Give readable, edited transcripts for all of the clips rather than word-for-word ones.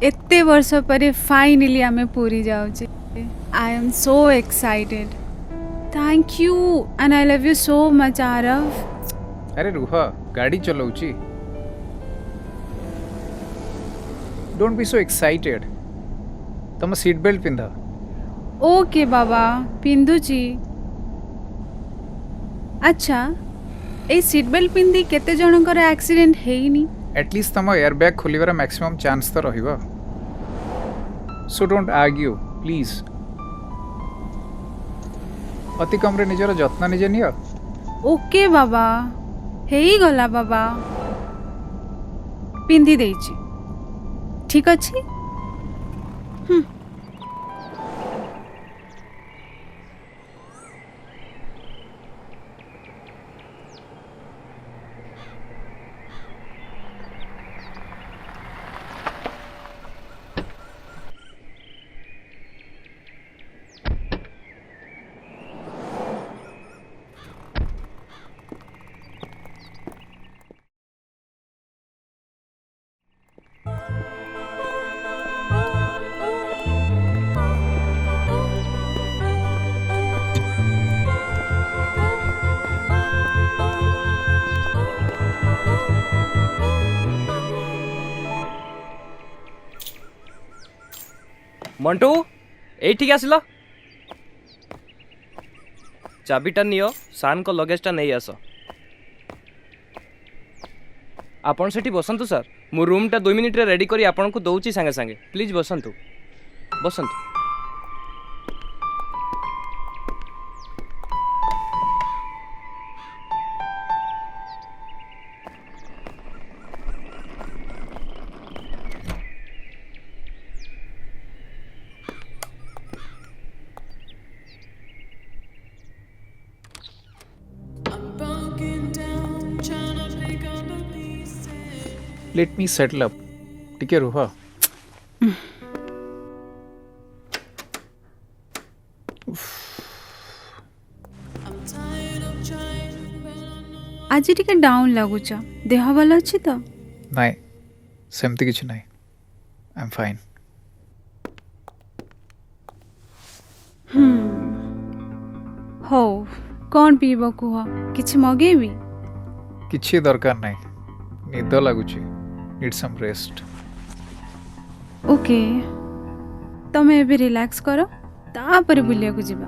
एत्ते वर्ष पर फाइनली आमे पूरी जाउचे। I am so excited. Thank you and I love you so much Aarav. अरे रुह गाड़ी चलाऊची। Don't be so excited. तुम सीट बेल्ट पिंधा। ओके बाबा पिंधुची। अच्छा ए सीट बेल्ट पिंधि केते जनकर एक्सीडेंट हेइनी? एटलिस्ट तुम एयर बैग खोलिबार मैक्सिमम चांस तो रहिबा। So don't argue please. अति कम रे निजर जत्न निजे नियो। ओके बाबा हेई गला बाबा पिंधि देइची। ठीक अछि। मंटू एठिक आसिल चाबीटा नियो सान को लगेजटा नहीं आस आपण सेठी बसंतु सर मु रूमटा 2 मिनिट रे रेडी करी आपण को दउची संगे संगे प्लीज बसंतु बसंतु लेट मी सेटल अप। टिके रुह। आज टिके डाउन लागुच देह भल अछि तो? नाइ सेमती किछ नाइ। I am fine. हो कौन पीब कुह किछ मगेबी? किछि दरकार नाइ। निद लागुची। Need some rest. ओके तमे एबे रिलैक्स करो तापर बुलिया को जिबा।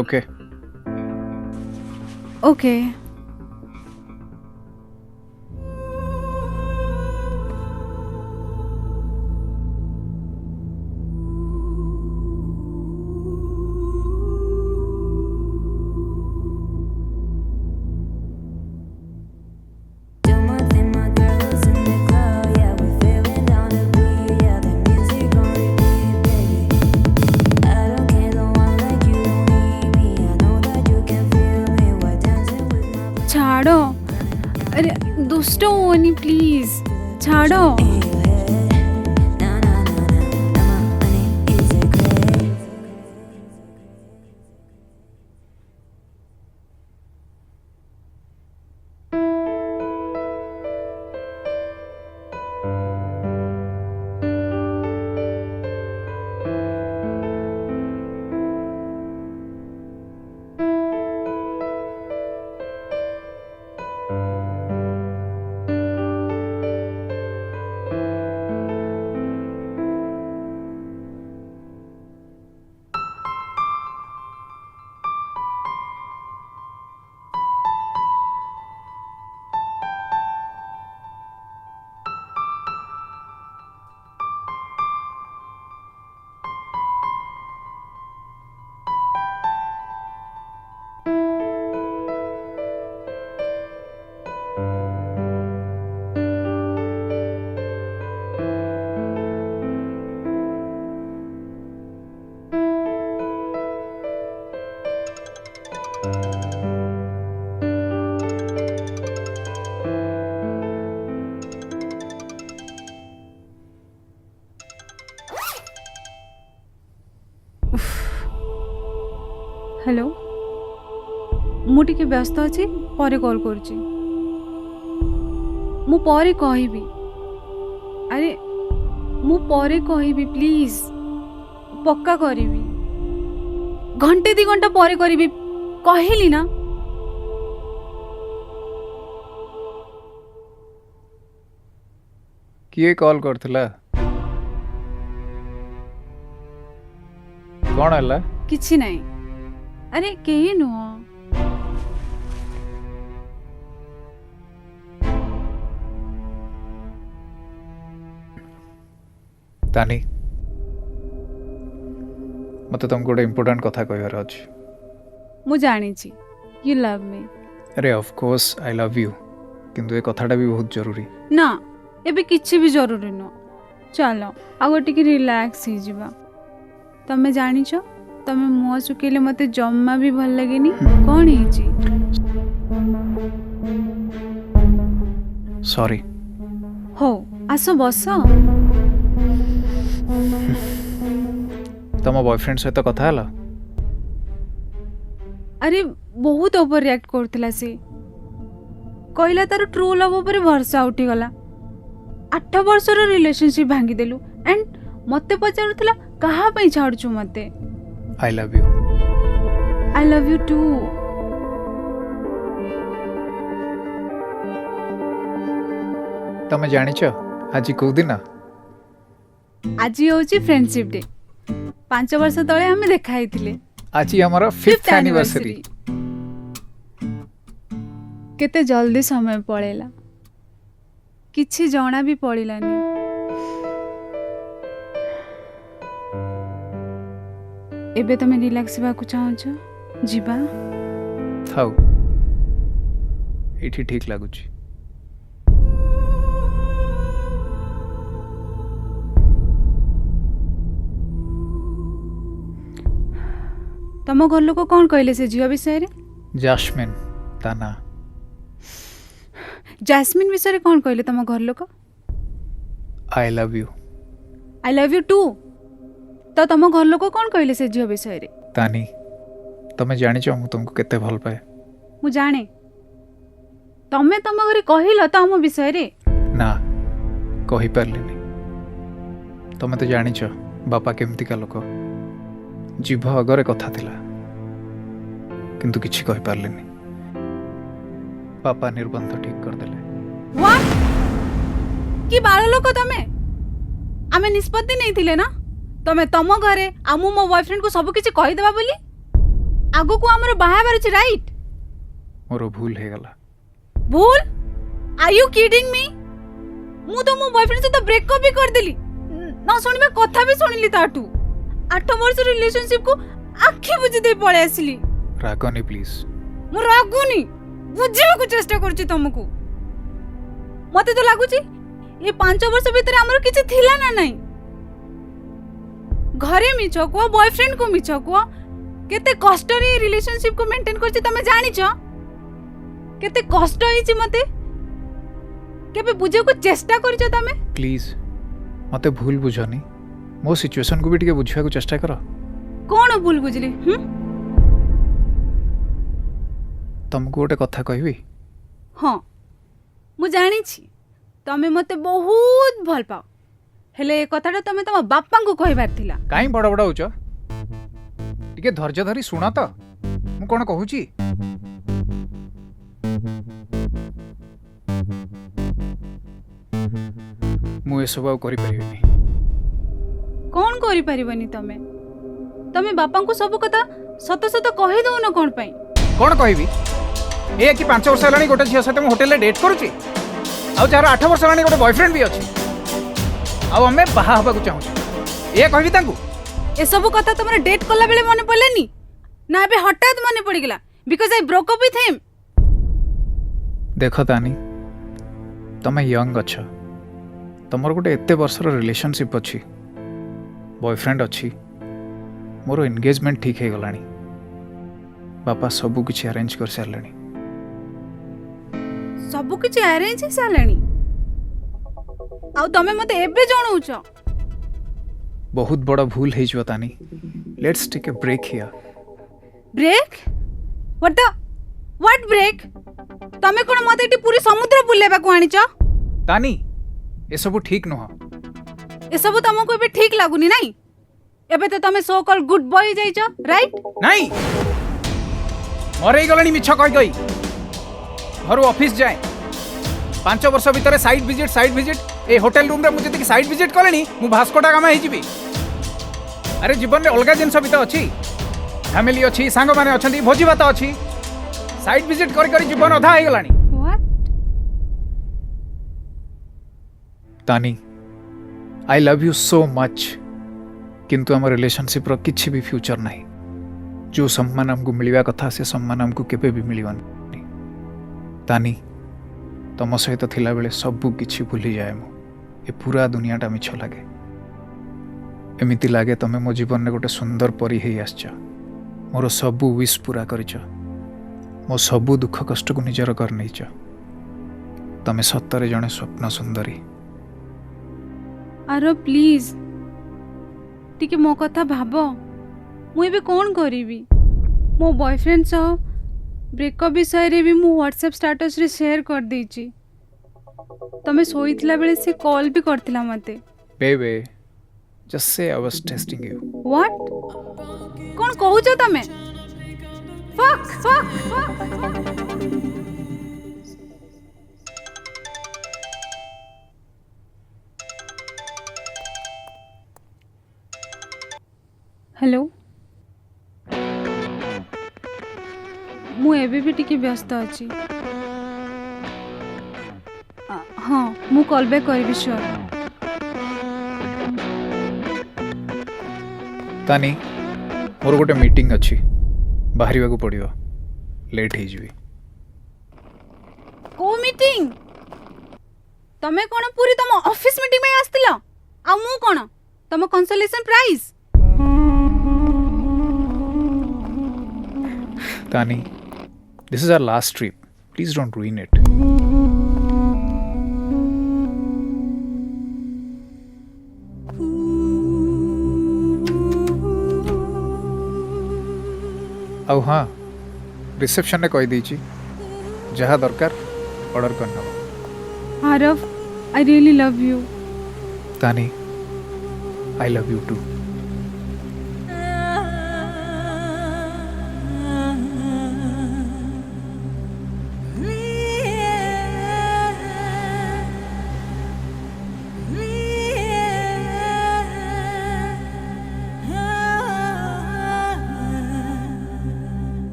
ओके ओके छाड़ो। अरे दुष्ट होनी प्लीज छाड़ो। हेलो मु टिके व्यस्त अछि परे कॉल करछि। मु परे कहबी। अरे मु परे कहबी प्लीज पक्का करिबी घंटे 2 घंटा परे करिबी कहली ना किए कॉल करथिला कौन हला किछि नहीं अरे केही नुह तानी मत तुमको गोटे इम्पोर्टेंट कथा कहबार अछि मु जानी छी यू लव मी अरे of course I love you किंतु ए कथाटा भी बहुत जरूरी ना एबे किछि भी जरूरी न चलो आगो टिके रिलैक्स ही जिबा तमे जानी छ तमे मुह सुकेले मते जम्मा भी भल लगेनी कोन ही छी सॉरी हो आसो बस तुम बॉयफ्रेंड सहित कथा हला अरे बहुत ओवर रिएक्ट करथिला से कहला तार ट्रू लव ऊपर भरोसा उठी गला 8 वर्षर रिलेशनशिप भांगी देलु एंड मते पचारुथिला कहा पई छाडछु मते I love you I love you too तुम जानी छ आज को दिन आज होची फ्रेंडशिप डे 5 वर्ष तळे हमें देखा हिथिले आज हमारा 5th एनिवर्सरी केते जल्दी समय पळेला किछि जणा भी पड़िलानी एबे तमे रिलैक्स हेबा को चाहछ जीवा थाउ एठी ठीक लागुची तम घर लोक कौन कहले से झियो विषय रे जैस्मिन ताना जैस्मिन विषय रे कौन कहले तम घर लोक आई लव यू टू तो तम घर लोक कौन कहले से झियो विषय रे तानी तमे जानी छ मु तुमको केते भल पाए मु जाने तमे तम घरे कहिलो त हम विषय रे ना कहि परलिनी तमे तो जानी छ बापा केमती का लोक जीभ अगरे कथा थिला किंतु किछि कहि परलिनी पापा निर्बंध ठीक कर देले व्हाट की बाळ लोक तमे आमे निष्पत्ति नहीं थिले ना तमे तम घरे आमु मो बॉयफ्रेंड को सब किछि कहि देबा बोली आगो को हमर बाहाबर अछि राइट मोर भूल हे गला भूल आर यू किडिंग मी मु तो मो बॉयफ्रेंड से तो ब्रेकअप भी कर देली ना सुनिबे कथा भी सुनिली ताटू 8 वर्ष रिलेशनशिप को आखि बुझी दे पळे आसिली रागनी प्लीज मु रागुनी बुझिबा को चेष्टा करछि तुमको मते तो लागुची ये 5 वर्ष भीतर हमर किछि थिला ना नहीं घरे मिछ को बॉयफ्रेंड को मिछ को केते कष्ट रे रिलेशनशिप को मेंटेन करछि तमे जानि छ केते कष्ट होइछि मते केबे बुझे को चेष्टा करछ तमे प्लीज मते भूल बुझनी मो सिचुएशन को भी टिके बुझिया को चेष्टा करो कोन भूल बुझली तुमको गोटे कथा कहबी हाँ मु जानी छी तमे मते बहुत भल पाओ हेले ए कथाटा तमे तम बापा को कहबार थिला काई बड़ बड़ होच टिके धैर्य धरी सुना तो मु कोन कहूची मु ए सब आ करि परिबेनी कौन करि परिबनी तमे तमे बापा को सब कथा सत सत कहि दउ न कोन पई कौन कहबी ए कि 5 वर्ष हेलानी गोटे झियो सहित होटेल डेट करूची आ जार 8 वर्ष हेलानी गोटे बॉयफ्रेंड भी अछि आ हमें बाहा हबा को चाहू ए कहबी तांकू ए सब कथा तमरे डेट कला बेले मने पड़लेनी ना बे हठात मने पड़ गेला because I broke up with him देखो तानी तमे यंग अछ तमर गोटे एते वर्षर रिलेशनशिप अछि बॉयफ्रेंड अच्छी मोर एंगेजमेंट ठीक है गलानी बापा सबू किछि अरेंज कर सारलेनी सब कुछ अरेंज ही सालेनी आउ तमे मते एबे जणौछ बहुत बड़ा भूल है जो तानी let's take a break here break what break तमे कोन मते एटी पूरी समुद्र बुलेबा को आनिछ तानी ए सब ठीक नह ए सब तुमको एबे ठीक लागुनी नहीं एबे तो तमे सो कॉल गुड बॉय जाइछो राइट नहीं मरे गलानी मिछ कहि गई घर ऑफिस जाए 5 वर्ष भितर साइड विजिट ए होटल रूम रे मुझे साइड विजिट कलेनी मु भास्कोटा गामा हिजिबी अरे जीवन में अलग जिनस भी तो अच्छी फैमिली अच्छी सांग माने अच्छी भोजी भात अच्छी साइड विजिट करी करी जीवन अधा हो गलानी व्हाट तानी आई लव यू सो मच किंतु आम रिलेशनशिप रो किछि भी फ्यूचर नहीं जो सम्मान हमको मिलवा कथा से सम्मान हमको केबे भी मिलवानी तानी तम सहित थिला बेले सबु किछि भूली जाए मु ए पूरा दुनियाटा मिछ लागे एमिति लागे तमे मो जीवन में गोटे सुंदर परी हे आछछ मोर सबु विश पूरा करिछ मो सबु दुख कष्ट को निजर कर नैछ तमे सत्तरे जणे स्वप्न सुंदरी आरो प्लीज टिके मो कथा भाबो मु एबे कोन करिवि मो बॉयफ्रेंड सह ब्रेकअप विषय रे भी मु व्हाट्सएप स्टेटस रे शेयर कर देछि तमे सोइतला बेले से कॉल भी करतिला मते बेबे just say I was testing you what कोन कहूछ तमे फक हेलो मु एबे भी टिके व्यस्त अछि हाँ मु कॉल बैक करबी श्योर तानी मोर गोटे मीटिंग अच्छी बाहर पड़ो लेट हो जीवी को मीटिंग तमे कोन पूरी तम ऑफिस मीटिंग में आस्तिला आ मु कोन तम कंसोलेशन प्राइज तानी this is our last trip please don't ruin it आउ हाँ रिसेप्शन ने कही देची जहाँ दरकार ऑर्डर करना Aarav I really love you तानी आई लव यू टू